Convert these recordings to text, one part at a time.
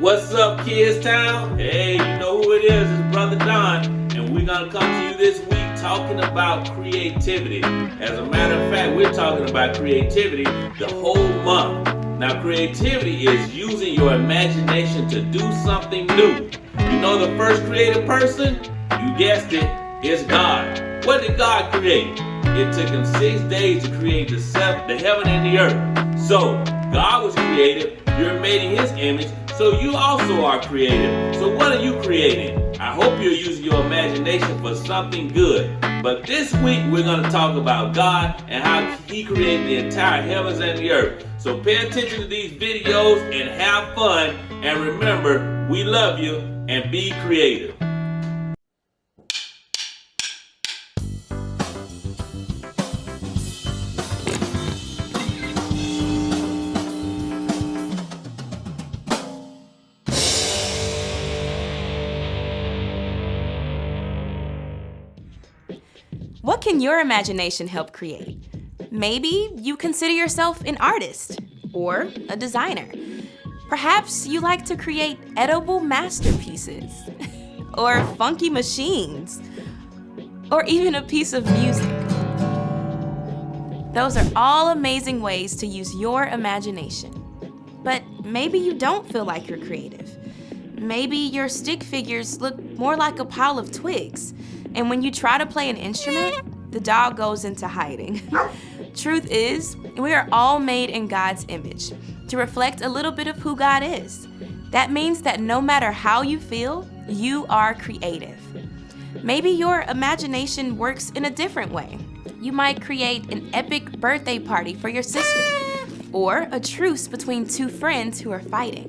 What's up, Kids Town? Hey, you know who it is. It's Brother Don, and we're going to come to you this week talking about creativity. As a matter of fact, we're talking about creativity the whole month. Now, creativity is using your imagination to do something new. You know the first creative person? You guessed it, it's God. What did God create? It took him 6 days to create the heaven and the earth. So, God was creative. You're made in his image. So you also are creative. So what are you creating? I hope you're using your imagination for something good. But this week we're going to talk about God and how he created the entire heavens and the earth. So pay attention to these videos and have fun. And remember, we love you and be creative. What can your imagination help create? Maybe you consider yourself an artist or a designer. Perhaps you like to create edible masterpieces or funky machines or even a piece of music. Those are all amazing ways to use your imagination. But maybe you don't feel like you're creative. Maybe your stick figures look more like a pile of twigs. And when you try to play an instrument, the dog goes into hiding. Truth is, we are all made in God's image to reflect a little bit of who God is. That means that no matter how you feel, you are creative. Maybe your imagination works in a different way. You might create an epic birthday party for your sister, or a truce between two friends who are fighting.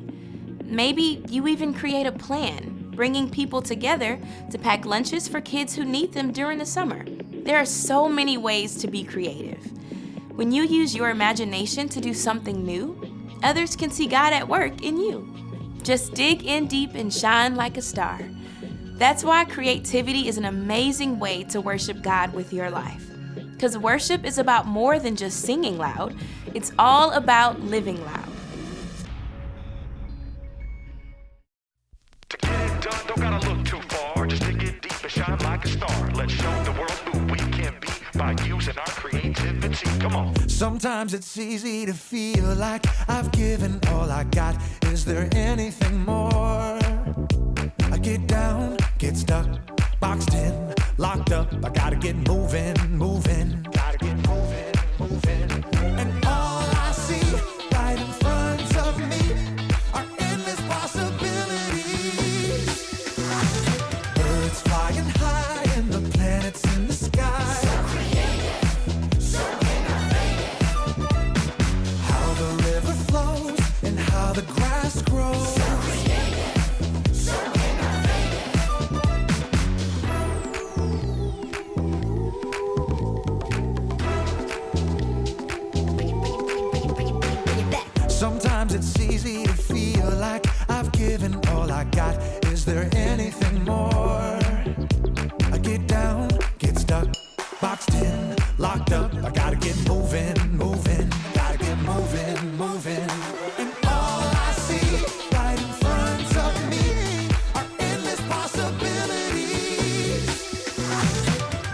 Maybe you even create a plan, bringing people together to pack lunches for kids who need them during the summer. There are so many ways to be creative. When you use your imagination to do something new, others can see God at work in you. Just dig in deep and shine like a star. That's why creativity is an amazing way to worship God with your life. Because worship is about more than just singing loud. It's all about living loud. Don't gotta look too far, just dig in deep and shine like a star. Let's show the world who we can be by using our creativity. Come on. Sometimes it's easy to feel like I've given all I got. Is there anything more? I get down, get stuck, boxed in, locked up. I gotta get moving, gotta get moving. And all I see right in front of me are endless possibilities. Birds flying high and the planets in the sky. So creative, so innovative. How the river flows and how the grass grows. So creative, so innovative. Sometimes it's easy to feel like I've given all I got. Is there anything more? I get down, get stuck, boxed in, locked up. I gotta get moving, gotta get moving. And all I see right in front of me are endless possibilities.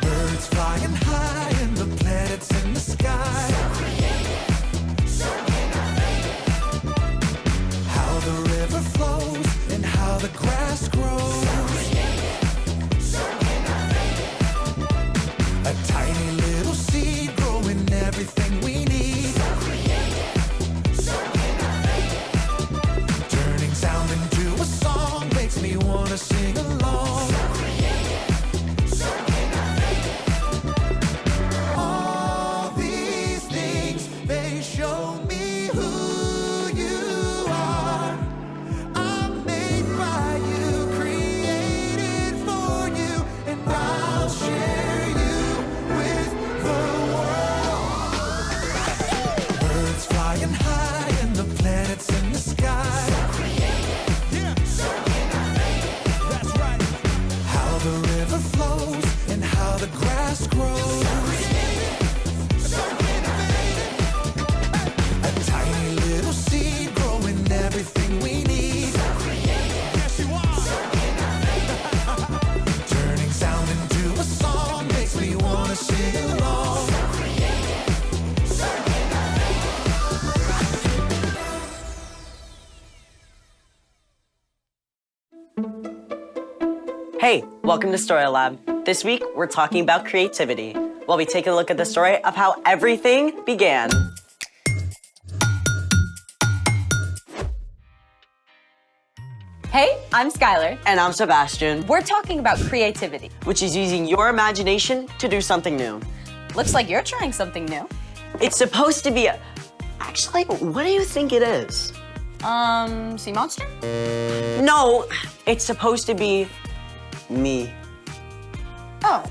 Birds flying high and the planets in the sky. So creative, so innovative. How the river flows and how the grass grows. So creative, so innovative. A tiny little seed growing everything we need. So creative, so innovative. Turning sound into a song makes me wanna sing along. So creative, so innovative. All these things, they show me who you are. I'm made by you, created for you, and I'll share you with the world. Birds flying high and the planets in the sky. So creative, so innovative. That's right. How the river flows and how the grass grows. So creative, so innovative. A tiny little seed growing everything we need. So creative. Welcome to Story Lab. This week, we're talking about creativity. We'll be taking a look at the story of how everything began. Hey, I'm Skylar. And I'm Sebastian, We're talking about creativity. which is using your imagination to do something new. Looks like you're trying something new. It's supposed to be Actually, what do you think it is? Sea monster? No, it's supposed to be me. Oh.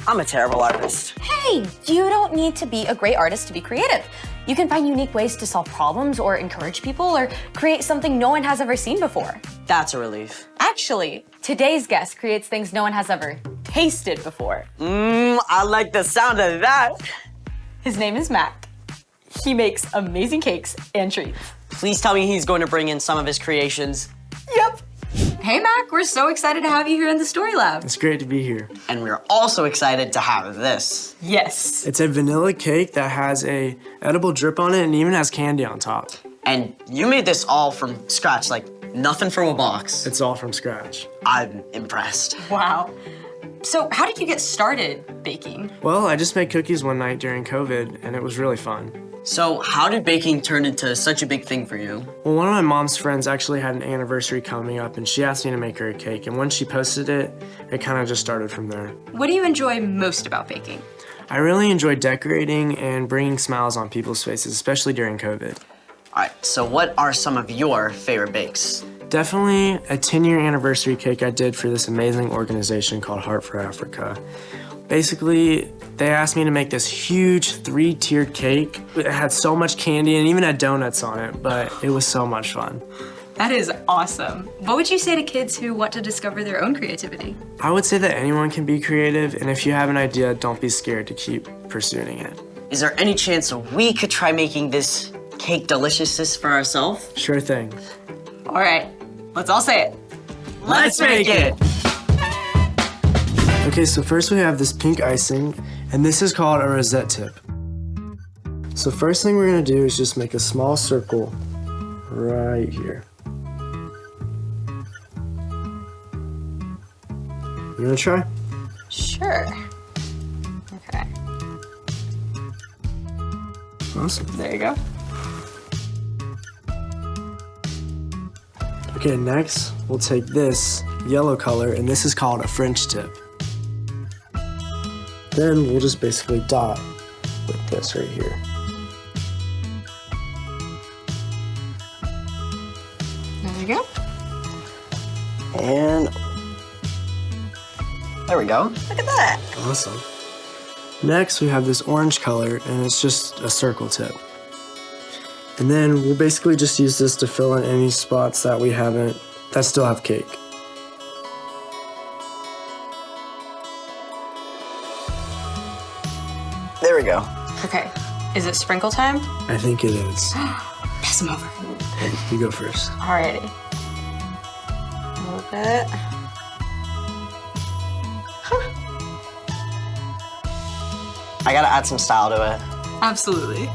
I'm a terrible artist. Hey, you don't need to be a great artist to be creative. You can find unique ways to solve problems or encourage people or create something no one has ever seen before. That's a relief. Actually, today's guest creates things no one has ever tasted before. I like the sound of that. His name is Mac. He makes amazing cakes and treats. Please tell me he's going to bring in some of his creations. Yep. Hey, Mac, we're so excited to have you here in the Story Lab. It's great to be here. And we're also excited to have this. Yes. It's a vanilla cake that has a edible drip on it and even has candy on top. And you made this all from scratch, like nothing from a box. It's all from scratch. I'm impressed. Wow. So how did you get started baking? Well, I just made cookies one night during COVID and it was really fun. So how did baking turn into such a big thing for you? Well, one of my mom's friends actually had an anniversary coming up and she asked me to make her a cake. And when she posted it, it kind of just started from there. What do you enjoy most about baking? I really enjoy decorating and bringing smiles on people's faces, especially during COVID. All right, so what are some of your favorite bakes? Definitely a 10-year anniversary cake I did for this amazing organization called Heart for Africa. Basically, they asked me to make this huge 3-tiered cake. It had so much candy and even had donuts on it, but it was so much fun. That is awesome. What would you say to kids who want to discover their own creativity? I would say that anyone can be creative, and if you have an idea, don't be scared to keep pursuing it. Is there any chance we could try making this cake deliciousness for ourselves? Sure thing. All right, let's all say it. Let's make it! Okay, so first we have this pink icing, and this is called a rosette tip. So first thing we're gonna do is just make a small circle right here. You wanna try? Sure. Okay, Awesome. there you go. Okay, next we'll take this yellow color, and this is called a French tip. Then we'll just basically dot with this right here. There you go. And there we go. Look at that. Awesome. Next, we have this orange color, and it's just a circle tip. And then we'll basically just use this to fill in any spots that that still have cake. There we go. Okay, is it sprinkle time? I think it is. Pass them over. Hey, you go first. Alrighty. A little bit. I gotta add some style to it. Absolutely.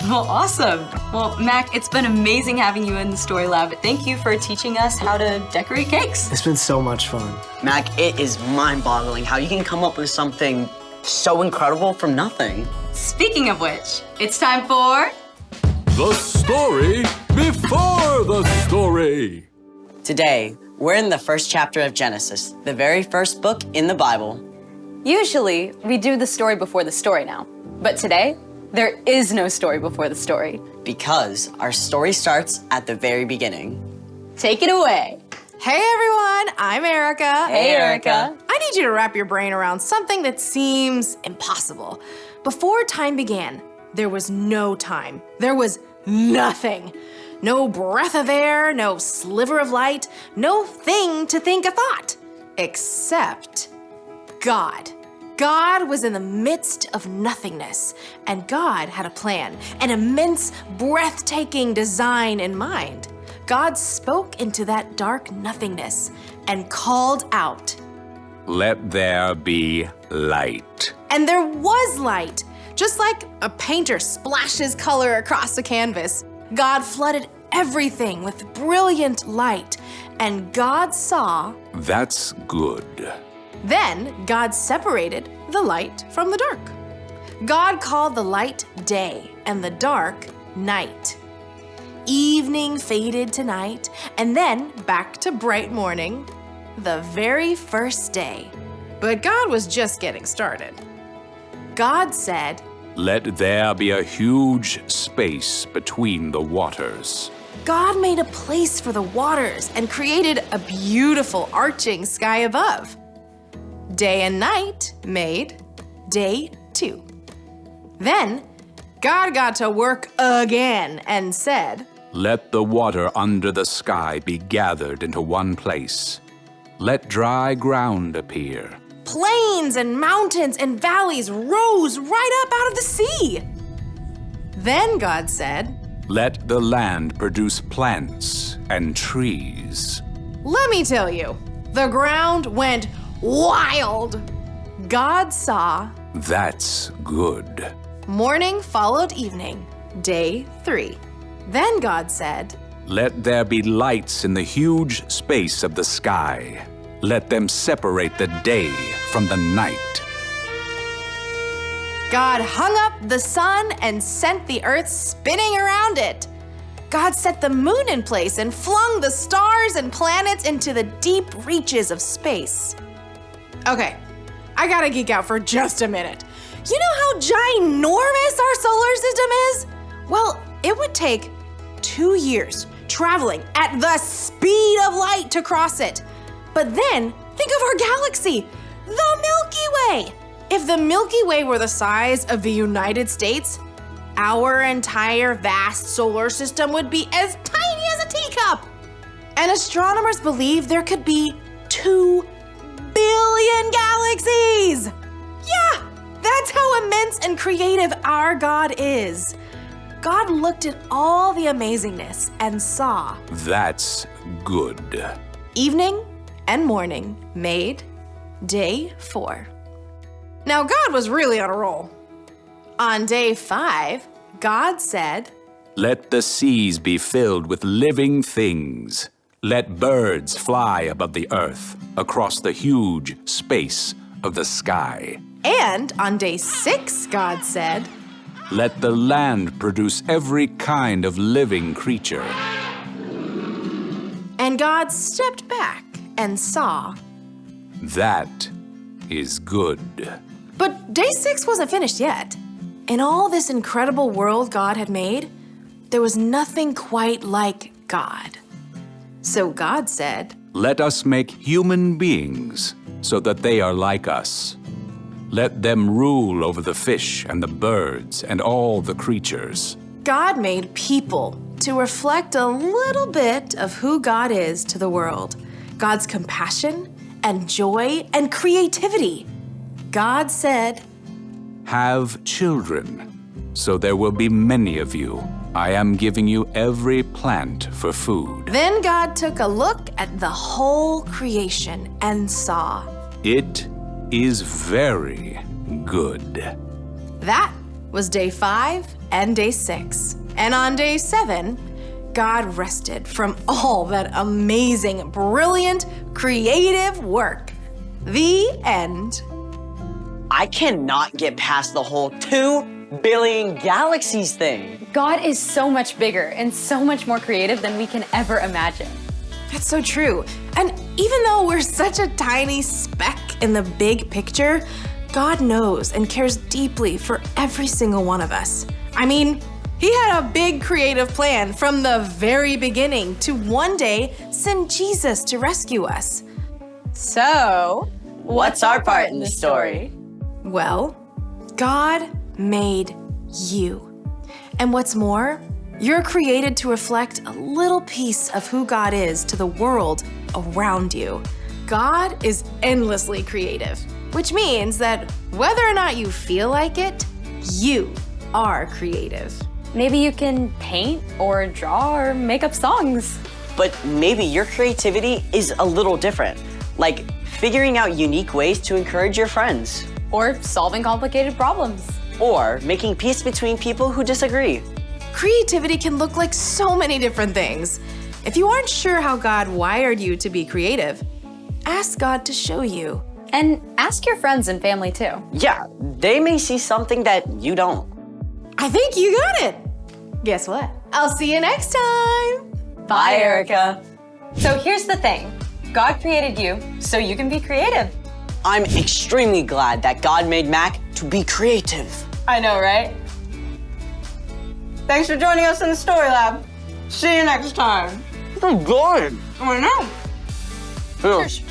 Well, awesome. Well, Mac, it's been amazing having you in the Story Lab. Thank you for teaching us how to decorate cakes. It's been so much fun. Mac, it is mind-boggling how you can come up with something so incredible from nothing. Speaking of which, it's time for... The story before the story. Today, we're in the first chapter of Genesis, the very first book in the Bible. Usually, we do the story before the story now. But today, there is no story before the story. Because our story starts at the very beginning. Take it away. Hey everyone, I'm Erica. Hey, Erica. I need you to wrap your brain around something that seems impossible. Before time began, there was no time. There was nothing. No breath of air, no sliver of light, no thing to think a thought. Except God. God was in the midst of nothingness, and God had a plan, an immense, breathtaking design in mind. God spoke into that dark nothingness and called out. Let there be light. And there was light. Just like a painter splashes color across a canvas, God flooded everything with brilliant light, and God saw. That's good. Then God separated the light from the dark. God called the light day and the dark night. Evening faded to night, and then back to bright morning, the very first day. But God was just getting started. God said, Let there be a huge space between the waters. God made a place for the waters and created a beautiful arching sky above. Day and night made day 2. Then God got to work again and said, Let the water under the sky be gathered into one place. Let dry ground appear. Plains and mountains and valleys rose right up out of the sea. Then God said, Let the land produce plants and trees. Let me tell you, the ground went wild. God saw. That's good. Morning followed evening, day 3. Then God said, Let there be lights in the huge space of the sky. Let them separate the day from the night. God hung up the sun and sent the earth spinning around it. God set the moon in place and flung the stars and planets into the deep reaches of space. Okay, I gotta geek out for just a minute. You know how ginormous our solar system is? Well, it would take 2 years traveling at the speed of light to cross it. But then, think of our galaxy, the Milky Way. If the Milky Way were the size of the United States, our entire vast solar system would be as tiny as a teacup. And astronomers believe there could be 2 billion galaxies. Yeah, that's how immense and creative our God is. God looked at all the amazingness and saw. That's good. Evening and morning made day 4. Now God was really on a roll. On day 5, God said, Let the seas be filled with living things. Let birds fly above the earth across the huge space of the sky. And on day 6, God said, Let the land produce every kind of living creature. And God stepped back and saw. That is good. But day 6 wasn't finished yet. In all this incredible world God had made, there was nothing quite like God. So God said, Let us make human beings so that they are like us. Let them rule over the fish and the birds and all the creatures. God made people to reflect a little bit of who God is to the world. God's compassion and joy and creativity. God said, Have children, so there will be many of you. I am giving you every plant for food. Then God took a look at the whole creation and saw. It is very good. That was day 5 and day 6. And on day 7, God rested from all that amazing, brilliant, creative work. The end. I cannot get past the whole 2 billion galaxies thing. God is so much bigger and so much more creative than we can ever imagine. That's so true. And even though we're such a tiny speck in the big picture, God knows and cares deeply for every single one of us. I mean, He had a big creative plan from the very beginning to one day send Jesus to rescue us. So, What's our part in the story? Well, God made you. And what's more, you're created to reflect a little piece of who God is to the world around you. God is endlessly creative, which means that whether or not you feel like it, you are creative. maybe you can paint or draw or make up songs. But maybe your creativity is a little different, like figuring out unique ways to encourage your friends. Or solving complicated problems. Or making peace between people who disagree. Creativity can look like so many different things. If you aren't sure how God wired you to be creative, ask God to show you. And ask your friends and family too. Yeah, they may see something that you don't. I think you got it. Guess what? I'll see you next time. Bye, Erica. So here's the thing. God created you so you can be creative. I'm extremely glad that God made Mac to be creative. I know, right? Thanks for joining us in the Story Lab. See you next time. Oh, good. I know. Cheers.